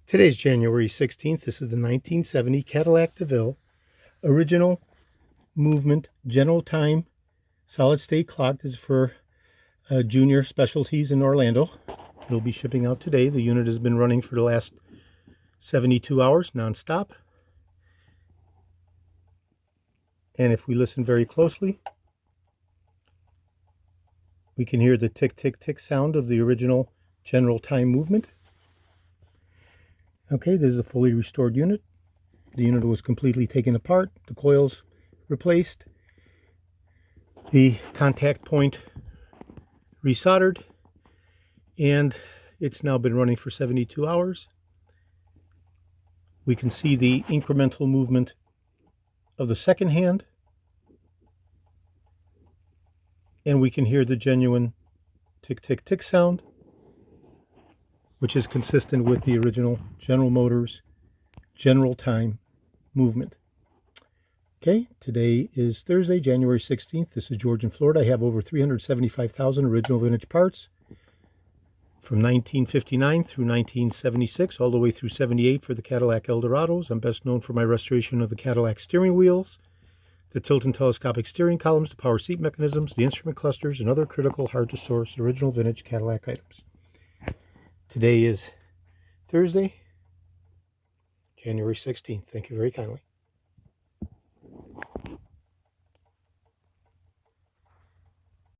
Today's January 16th. This is the 1970 Cadillac DeVille original movement general time solid state clock. This is for Junior Specialties in Orlando. It'll be shipping out today. The unit has been running for the last 72 hours nonstop. And if we listen very closely, we can hear the tick, tick, tick sound of the original general time movement. Okay, this is a fully restored unit. The unit was completely taken apart, the coils replaced, the contact point resoldered, and it's now been running for 72 hours. We can see the incremental movement of the second hand, and we can hear the genuine tick, tick, tick sound, which is consistent with the original General Motors general time movement. Okay, today is Thursday, January 16th. This is George in Florida. I have over 375,000 original vintage parts from 1959 through 1976, all the way through 78 for the Cadillac Eldorados. I'm best known for my restoration of the Cadillac steering wheels, the tilt and telescopic steering columns, the power seat mechanisms, the instrument clusters, and other critical, hard-to-source original vintage Cadillac items. Today is Thursday, January 16th. Thank you very kindly.